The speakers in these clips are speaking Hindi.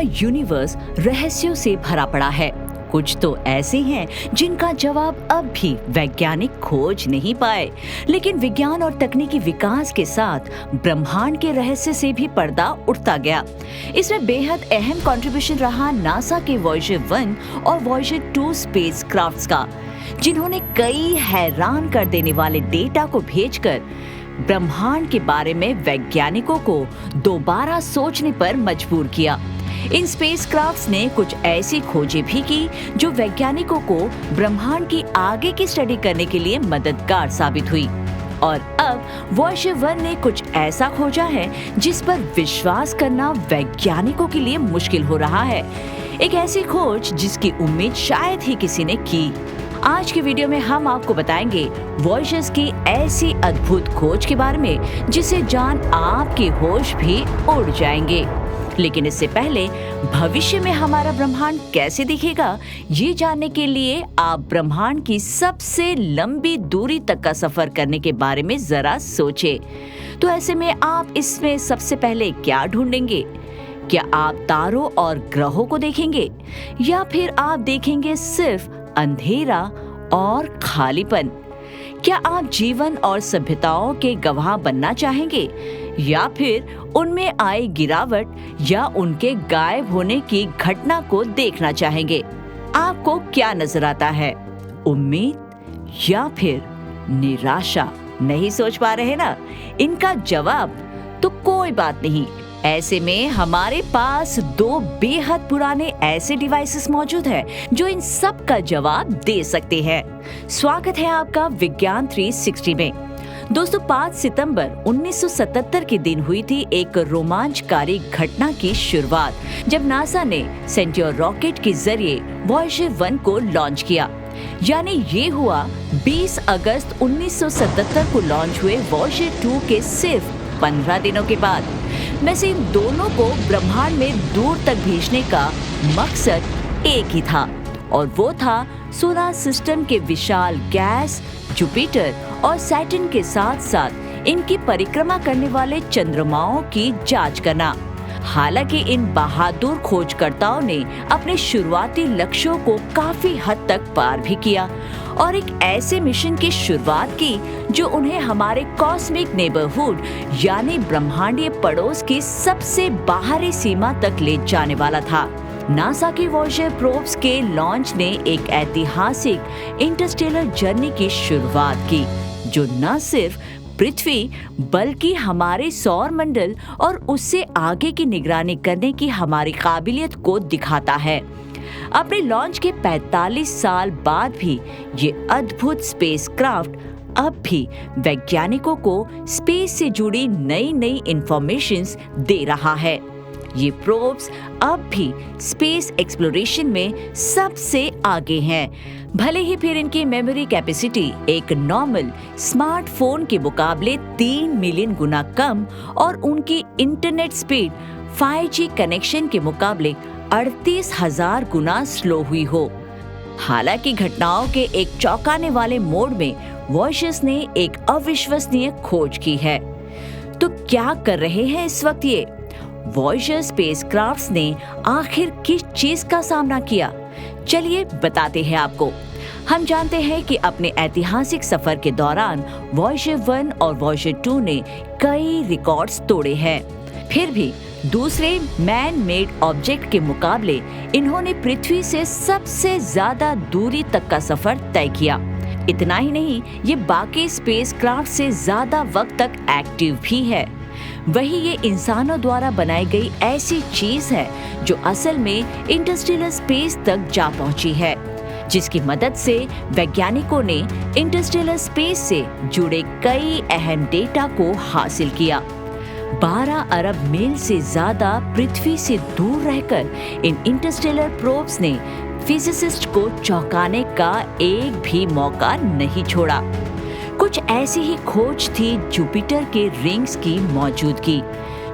यूनिवर्स रहस्यों से भरा पड़ा है। कुछ तो ऐसे हैं जिनका जवाब अब भी वैज्ञानिक खोज नहीं पाए, लेकिन विज्ञान और तकनीकी विकास के साथ ब्रह्मांड के रहस्य से भी पर्दा उठता गया। इसमें बेहद अहम कंट्रीब्यूशन रहा नासा के वॉयेजर 1 और वॉयेजर 2 स्पेसक्राफ्ट्स का, जिन्होंने कई हैरान कर देने वाले डेटा को भेजकर ब्रह्मांड के बारे में वैज्ञानिकों को दोबारा सोचने पर मजबूर किया। इन स्पेसक्राफ्ट्स ने कुछ ऐसी खोजें भी की जो वैज्ञानिकों को ब्रह्मांड की आगे की स्टडी करने के लिए मददगार साबित हुई। और अब वॉयेजर 1 ने कुछ ऐसा खोजा है जिस पर विश्वास करना वैज्ञानिकों के लिए मुश्किल हो रहा है। एक ऐसी खोज जिसकी उम्मीद शायद ही किसी ने की। आज की वीडियो में हम आपको बताएंगे वॉयेजर्स की ऐसी अद्भुत खोज के बारे में जिसे जान आपके होश भी उड़ जाएंगे। लेकिन इससे पहले भविष्य में हमारा ब्रह्मांड कैसे दिखेगा, ये जानने के लिए आप ब्रह्मांड की सबसे लंबी दूरी तक का सफर करने के बारे में जरा सोचें। तो ऐसे में आप इसमें सबसे पहले क्या ढूंढेंगे? क्या आप तारों और ग्रहों को देखेंगे, या फिर आप देखेंगे सिर्फ अंधेरा और खालीपन? क्या आप जीवन और सभ्यताओं के गवाह बनना चाहेंगे, या फिर उनमें आई गिरावट या उनके गायब होने की घटना को देखना चाहेंगे? आपको क्या नजर आता है, उम्मीद या फिर निराशा? नहीं सोच पा रहे ना? इनका जवाब तो कोई बात नहीं। ऐसे में हमारे पास 2 बेहद पुराने ऐसे डिवाइसेस मौजूद हैं जो इन सब का जवाब दे सकते हैं। स्वागत है आपका विज्ञान 360 में। दोस्तों, 5 सितंबर 1977 के दिन हुई थी एक रोमांचकारी घटना की शुरुआत, जब नासा ने सेंट्योर रॉकेट के जरिए वॉयेजर 1 को लॉन्च किया। यानी ये हुआ 20 अगस्त 1977 को लॉन्च हुए वॉयेजर 2 के सिर्फ 15 दिनों के बाद। वैसे इन दोनों को ब्रह्मांड में दूर तक भेजने का मकसद एक ही था, और वो था सोलर सिस्टम के विशाल गैस, जुपिटर और सैटर्न के साथ साथ इनकी परिक्रमा करने वाले चंद्रमाओं की जांच करना। हालांकि इन बहादुर खोजकर्ताओं ने अपने शुरुआती लक्ष्यों को काफी हद तक पार भी किया और एक ऐसे मिशन की शुरुआत की जो उन्हें हमारे कॉस्मिक नेबरहुड यानी ब्रह्मांडीय पड़ोस की सबसे बाहरी सीमा तक ले जाने वाला था। नासा की वॉयेजर प्रोब्स के लॉन्च ने एक ऐतिहासिक इंटरस्टेलर जर्नी की शुरुआत की, जो न सिर्फ पृथ्वी बल्कि हमारे सौर मंडल और उससे आगे की निगरानी करने की हमारी काबिलियत को दिखाता है। अपने लॉन्च के 45 साल बाद भी ये अद्भुत स्पेसक्राफ्ट अब भी वैज्ञानिकों को स्पेस से जुड़ी नई नई इंफॉर्मेशंस दे रहा है। ये प्रोब्स अब भी स्पेस एक्सप्लोरेशन में सबसे आगे हैं। भले ही फिर इनकी मेमोरी कैपेसिटी एक नॉर्मल स्मार्टफोन के मुकाबले 3 मिलियन गुना कम और उनकी इंटरनेट स्पीड 5G कनेक्शन के मुकाबले 38,000 गुना स्लो हुई हो। हालांकि घटनाओं के एक चौंकाने वाले मोड़ में वॉयेजर्स ने एक अविश्वसनीय खोज की है। तो क्या कर रहे हैं इस वक्त ये वॉयेजर स्पेसक्राफ्ट्स ने आखिर किस चीज का सामना किया? चलिए बताते हैं आपको। हम जानते हैं कि अपने ऐतिहासिक सफर के दौरान वॉयेजर 1 और वॉयेजर 2 ने कई रिकॉर्ड्स तोड़े हैं। फिर भी दूसरे मैन मेड ऑब्जेक्ट के मुकाबले इन्होंने पृथ्वी से सबसे ज्यादा दूरी तक का सफर तय किया। इतना ही नहीं, ये बाकी स्पेसक्राफ्ट से ज्यादा वक्त तक एक्टिव भी है। वही ये इंसानों द्वारा बनाई गई ऐसी चीज है जो असल में इंटरस्टेलर स्पेस तक जा पहुंची है, जिसकी मदद से वैज्ञानिकों ने इंटरस्टेलर स्पेस से जुड़े कई अहम डेटा को हासिल किया। 12 अरब मील से ज्यादा पृथ्वी से दूर रहकर इन इंटरस्टेलर प्रोब्स ने फिजिसिस्ट को चौंकाने का एक भी मौका नहीं छोड़ा। कुछ ऐसी ही खोज थी जुपिटर के रिंग्स की मौजूदगी,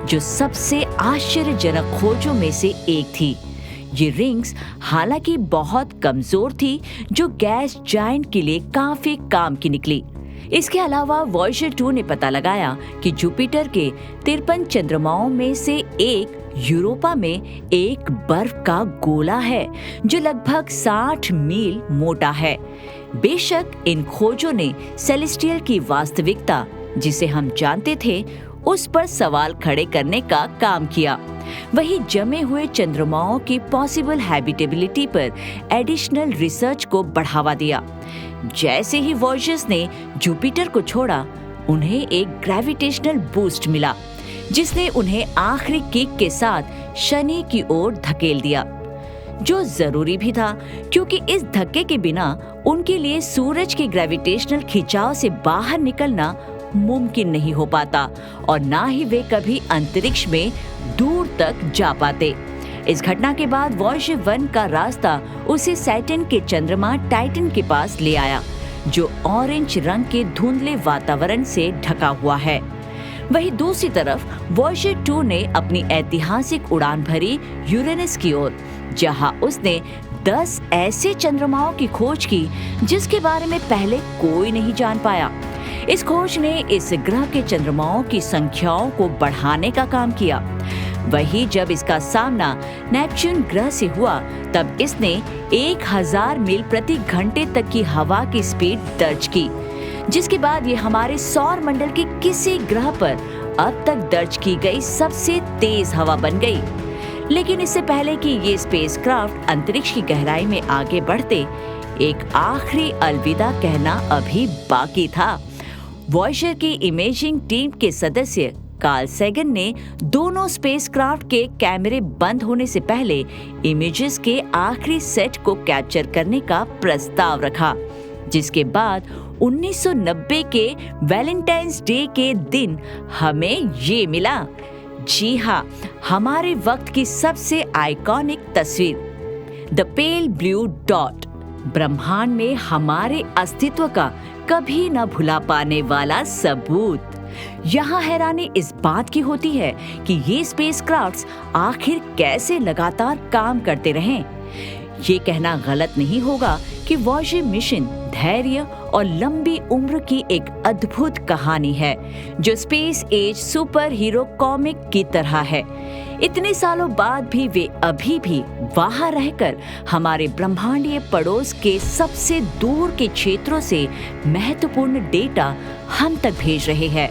जो सबसे आश्चर्यजनक खोजों में से एक थी। ये रिंग्स हालांकि बहुत कमजोर थी, जो गैस जायंट के लिए काफी काम की निकली। इसके अलावा वॉयेजर 2 ने पता लगाया कि जुपिटर के 53 चंद्रमाओं में से एक यूरोपा में एक बर्फ का गोला है जो लगभग 60 मील मोटा है। बेशक इन खोजों ने सेलेस्टियल की वास्तविकता, जिसे हम जानते थे, उस पर सवाल खड़े करने का काम किया। वही जमे हुए चंद्रमाओं की पॉसिबल हैबिटेबिलिटी पर एडिशनल रिसर्च को बढ़ावा दिया। जैसे ही वॉयेजर्स ने जुपिटर को छोड़ा, उन्हें एक ग्रेविटेशनल बूस्ट मिला, जिसने उन्हें आखिरी किक के साथ शनि की ओर धकेल दिया, जो जरूरी भी था, क्योंकि इस धक्के के बिना उनके लिए सूरज के ग्रेविटेशनल खिंचाव से बाहर निकलना मुमकिन नहीं हो पाता और ना ही वे कभी अंतरिक्ष में दूर तक जा पाते। इस घटना के बाद वॉयेजर 1 का रास्ता उसे सैटर्न के चंद्रमा टाइटन के पास ले आया, जो ऑरेंज रंग के धुंधले वातावरण से ढका हुआ है। वहीं दूसरी तरफ वॉयेजर 2 ने अपनी ऐतिहासिक उड़ान भरी यूरेनस की ओर, जहां उसने 10 ऐसे चंद्रमाओं की खोज की जिसके बारे में पहले कोई नहीं जान पाया। इस खोज ने इस ग्रह के चंद्रमाओं की संख्याओं को बढ़ाने का काम किया। वही जब इसका सामना नेपच्यून ग्रह से हुआ, तब इसने 1000 मील प्रति घंटे तक की हवा की स्पीड दर्ज की, जिसके बाद ये हमारे सौर मंडल के किसी ग्रह पर अब तक दर्ज की गई सबसे तेज हवा बन गई। लेकिन इससे पहले कि ये स्पेसक्राफ्ट अंतरिक्ष की गहराई में आगे बढ़ते, एक आखिरी अलविदा कहना अभी बाकी था। वॉयेजर की इमेजिंग टीम के सदस्य कार्ल सैगन ने दोनों स्पेसक्राफ्ट के कैमरे बंद होने से पहले इमेजेस के आखिरी सेट को कैप्चर करने का प्रस्ताव रखा, जिसके बाद 1990 के वैलेंटाइंस डे के दिन हमें ये मिला। जी हाँ, हमारे वक्त की सबसे आइकॉनिक तस्वीर, द पेल ब्लू डॉट, ब्रह्मांड में हमारे अस्तित्व का कभी न भुला पाने वाला सबूत। यहाँ हैरानी इस बात की होती है कि ये स्पेसक्राफ्ट्स आखिर कैसे लगातार काम करते रहें। ये कहना गलत नहीं होगा कि वॉयेजर मिशन धैर्य और लंबी उम्र की एक अद्भुत कहानी है, जो space age super hero comic की तरह है। इतने सालों बाद भी वे अभी भी वहां रहकर हमारे ब्रह्मांडीय पड़ोस के सबसे दूर के क्षेत्रों से महत्वपूर्ण डेटा हम तक भेज रहे हैं।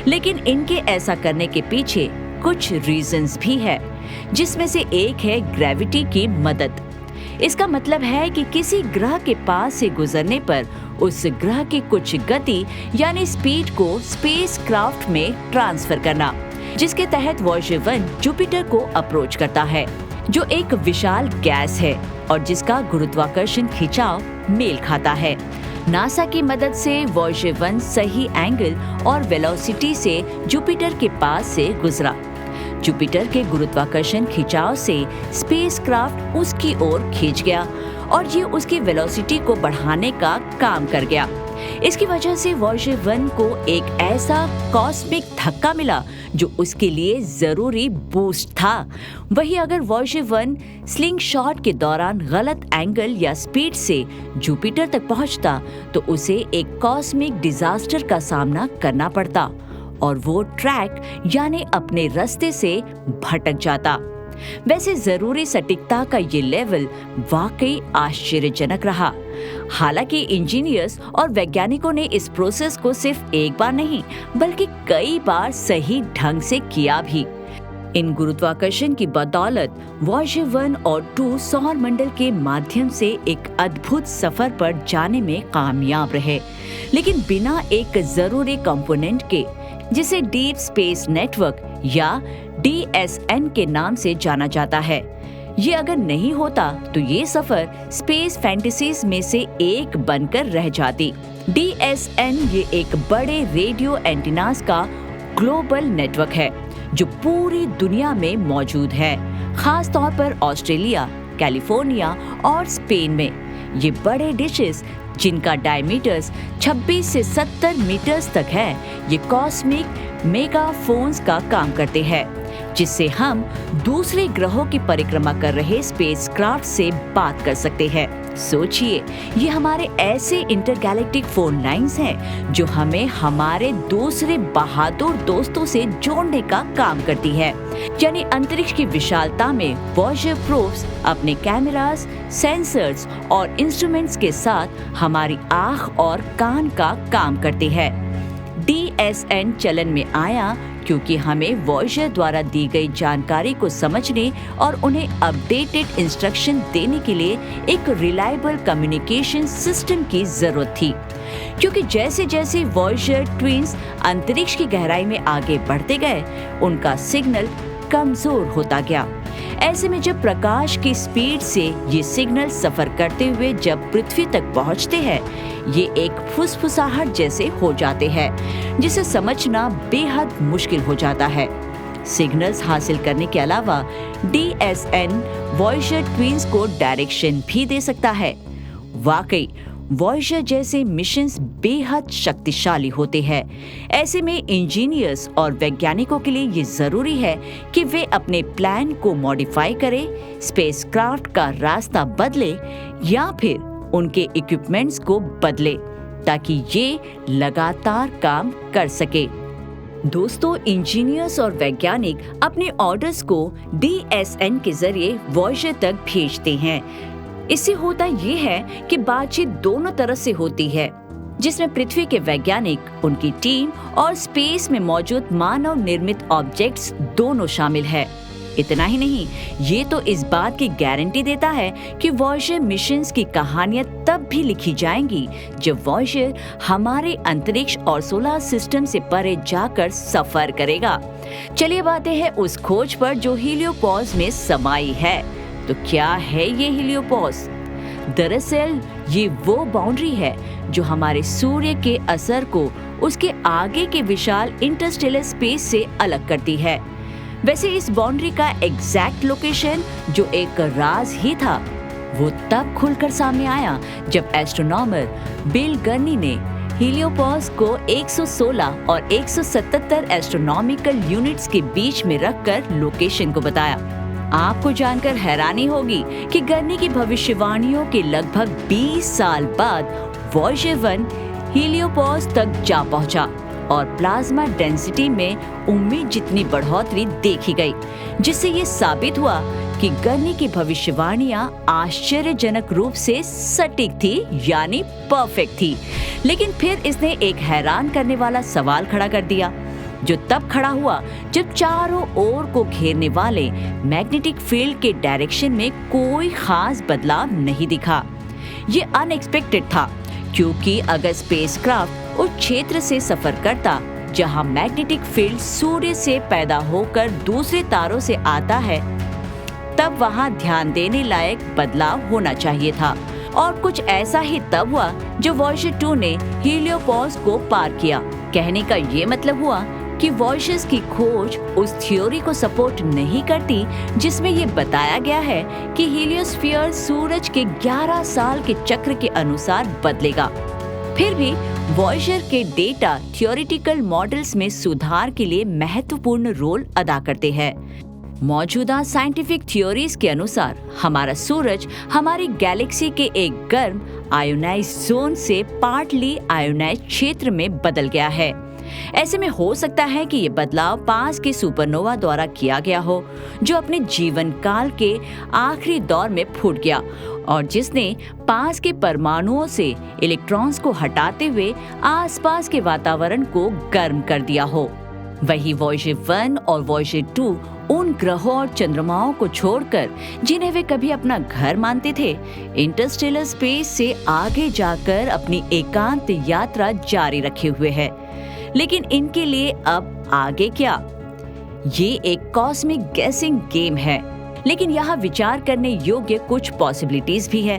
लेकिन इनके ऐसा करने के पीछे कुछ रीजंस भी है, जिसमें से एक है ग्रेविटी की मदद। इसका मतलब है कि किसी ग्रह के पास से गुजरने पर उस ग्रह की कुछ गति यानी स्पीड को स्पेसक्राफ्ट में ट्रांसफर करना, जिसके तहत वॉयेजर 1 जुपिटर को अप्रोच करता है, जो एक विशाल गैस है और जिसका गुरुत्वाकर्षण खिंचाव मेल खाता है। नासा की मदद से वॉयेजर 1 सही एंगल और वेलोसिटी से जुपिटर के पास से गुजरा। जुपिटर के गुरुत्वाकर्षण खिंचाव से स्पेसक्राफ्ट उसकी ओर खींच गया और ये उसकी वेलोसिटी को बढ़ाने का काम कर गया। इसकी वजह से वॉयेजर 1 को एक ऐसा कॉस्मिक धक्का मिला जो उसके लिए जरूरी बूस्ट था। वहीं अगर वॉयेजर 1 स्लिंग शॉट के दौरान गलत एंगल या स्पीड से जुपिटर तक पहुंचता, तो उसे एक कॉस्मिक डिजास्टर का सामना करना पड़ता और वो ट्रैक यानी अपने रास्ते से भटक जाता। वैसे जरूरी सटीकता का ये लेवल वाकई आश्चर्यजनक रहा। हालांकि इंजीनियर्स और वैज्ञानिकों ने इस प्रोसेस को सिर्फ एक बार नहीं बल्कि कई बार सही ढंग से किया भी। इन गुरुत्वाकर्षण की बदौलत वॉयेजर 1 और 2 सौर मंडल के माध्यम से एक अद्भुत सफर पर जाने में कामयाब रहे, लेकिन बिना एक जरूरी कंपोनेंट के, जिसे डीप स्पेस नेटवर्क या DSN के नाम से जाना जाता है। ये अगर नहीं होता तो ये सफर स्पेस फैंटेसीज में से एक बनकर रह जाती। DSN ये एक बड़े रेडियो एंटीनास का ग्लोबल नेटवर्क है जो पूरी दुनिया में मौजूद है, खास तौर पर ऑस्ट्रेलिया, कैलिफोर्निया और स्पेन में। ये बड़े डिशेस जिनका डायमीटर्स 26 से 70 मीटर्स तक है, ये कॉस्मिक मेगाफोन्स का काम करते हैं, जिससे हम दूसरे ग्रहों की परिक्रमा कर रहे स्पेसक्राफ्ट से बात कर सकते हैं। सोचिए, ये हमारे ऐसे इंटरगैलेक्टिक फोन लाइंस हैं जो हमें हमारे दूसरे बहादुर दोस्तों से जोड़ने का काम करती है। यानी अंतरिक्ष की विशालता में वॉयेजर प्रोब्स अपने कैमरास, सेंसर्स और इंस्ट्रूमेंट्स के साथ हमारी आँख और कान का काम करती है। DSN चलन में आया क्योंकि हमें वॉयेजर द्वारा दी गई जानकारी को समझने और उन्हें अपडेटेड इंस्ट्रक्शन देने के लिए एक रिलायबल कम्युनिकेशन सिस्टम की जरूरत थी। क्योंकि जैसे जैसे वॉयेजर ट्विन्स अंतरिक्ष की गहराई में आगे बढ़ते गए, उनका सिग्नल कमजोर होता गया। ऐसे में जब प्रकाश की स्पीड से ये सिग्नल सफर करते हुए जब पृथ्वी तक पहुंचते हैं, ये एक फुसफुसाहट जैसे हो जाते हैं, जिसे समझना बेहद मुश्किल हो जाता है। सिग्नल्स हासिल करने के अलावा DSN वॉयेजर ट्विन्स को डायरेक्शन भी दे सकता है। वाकई वॉयेजर जैसे मिशंस बेहद शक्तिशाली होते हैं। ऐसे में इंजीनियर्स और वैज्ञानिकों के लिए ये जरूरी है कि वे अपने प्लान को मॉडिफाई करें, स्पेसक्राफ्ट का रास्ता बदले या फिर उनके इक्विपमेंट्स को बदले, ताकि ये लगातार काम कर सके। दोस्तों, इंजीनियर्स और वैज्ञानिक अपने ऑर्डर्स को DSN के जरिए वॉयेजर तक भेजते हैं। इससे होता ये है कि बातचीत दोनों तरफ से होती है, जिसमें पृथ्वी के वैज्ञानिक, उनकी टीम और स्पेस में मौजूद मानव निर्मित ऑब्जेक्ट्स दोनों शामिल है। इतना ही नहीं, ये तो इस बात की गारंटी देता है कि वॉयेजर मिशंस की कहानियां तब भी लिखी जाएंगी जब वॉयेजर हमारे अंतरिक्ष और सोलर सिस्टम से परे जाकर सफर करेगा। चलिए बातें हैं उस खोज पर जो हीलियोपोस में समाई है। तो क्या है ये हीलियोपोस? दरअसल ये वो बाउंड्री है जो हमारे सूर्य के असर को उसके आगे के विशाल इंटरस्टेलर स्पेस से अलग करती है। वैसे इस बाउंड्री का एग्जैक्ट लोकेशन, जो एक राज ही था, वो तब खुलकर सामने आया जब एस्ट्रोनॉमर बिल गर्नी ने हीलियोपोस को 116 और 177 एस्ट्रोनॉमिकल यूनिट्स के बीच में रखकर लोकेशन को बताया। आपको जानकर हैरानी होगी कि गर्नी की भविष्यवाणियों के लगभग 20 साल बाद वॉयेजर 1 हीलियोपोस तक जा पहुंचा और प्लाज्मा डेंसिटी में उम्मीद जितनी बढ़ोतरी देखी गई, जिससे ये साबित हुआ कि गर्नी की भविष्यवाणियां आश्चर्यजनक रूप से सटीक थी, यानी परफेक्ट थी। लेकिन फिर इसने एक हैरान करने वाला सवाल खड़ा कर दिया, जो तब खड़ा हुआ जब चारों ओर को घेरने वाले मैग्नेटिक फील्ड के डायरेक्शन में कोई खास बदलाव नहीं दिखा। ये अनएक्सपेक्टेड था, क्योंकि अगर स्पेसक्राफ्ट उस क्षेत्र से सफर करता जहां मैग्नेटिक फील्ड सूर्य से पैदा होकर दूसरे तारों से आता है, तब वहां ध्यान देने लायक बदलाव होना चाहिए था। और कुछ ऐसा ही तब हुआ जब वॉयेजर 2 ने हीलियोपोस को पार किया। कहने का ये मतलब हुआ कि वॉयेजर्स की खोज उस थ्योरी को सपोर्ट नहीं करती जिसमें ये बताया गया है कि हीलियोस्फीयर सूरज के 11 साल के चक्र के अनुसार बदलेगा। फिर भी वॉयेजर के डेटा थ्योरेटिकल मॉडल्स में सुधार के लिए महत्वपूर्ण रोल अदा करते हैं। मौजूदा साइंटिफिक थ्योरीज के अनुसार हमारा सूरज हमारी गैलेक्सी के एक गर्म आयोनाइज्ड जोन से पार्टली आयोनाइज्ड क्षेत्र में बदल गया है। ऐसे में हो सकता है कि ये बदलाव पास के सुपरनोवा द्वारा किया गया हो, जो अपने जीवन काल के आखिरी दौर में फूट गया और जिसने पास के परमाणुओं से इलेक्ट्रॉन्स को हटाते हुए आसपास के वातावरण को गर्म कर दिया हो। वही वॉयेजर 1 और वॉयेजर 2 उन ग्रहों और चंद्रमाओं को छोड़कर जिन्हें वे कभी अपना घर मानते थे, इंटरस्टेलर स्पेस से आगे जाकर अपनी एकांत यात्रा जारी रखे हुए है। लेकिन इनके लिए अब आगे क्या? ये एक कॉस्मिक गेसिंग गेम है, लेकिन यहाँ विचार करने योग्य कुछ पॉसिबिलिटीज भी है।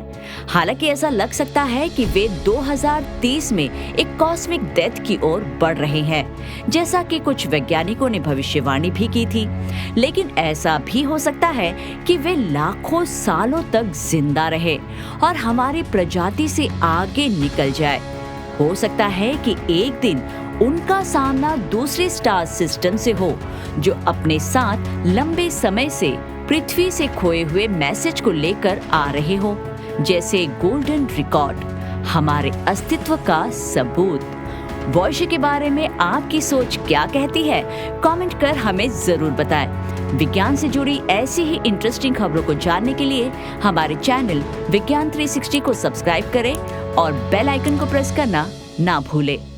हालांकि ऐसा लग सकता है कि वे 2030 में एक कॉस्मिक डेथ की ओर बढ़ रहे हैं, जैसा कि कुछ वैज्ञानिकों ने भविष्यवाणी भी की थी। लेकिन ऐसा भी हो सकता है कि वे लाखों सालों तक जिंदा रहे और हमारी प्रजाति से आगे निकल जाए। हो सकता है कि एक दिन उनका सामना दूसरे स्टार सिस्टम से हो, जो अपने साथ लंबे समय से पृथ्वी से खोए हुए मैसेज को लेकर आ रहे हो। जैसे गोल्डन रिकॉर्ड, हमारे अस्तित्व का सबूत। वॉयशे के बारे में आपकी सोच क्या कहती है? कमेंट कर हमें जरूर बताएं। विज्ञान से जुड़ी ऐसी ही इंटरेस्टिंग खबरों को जानने के लिए हमारे चैनल विज्ञान 360 को सब्सक्राइब करें और बेल आइकन को प्रेस करना ना भूलें।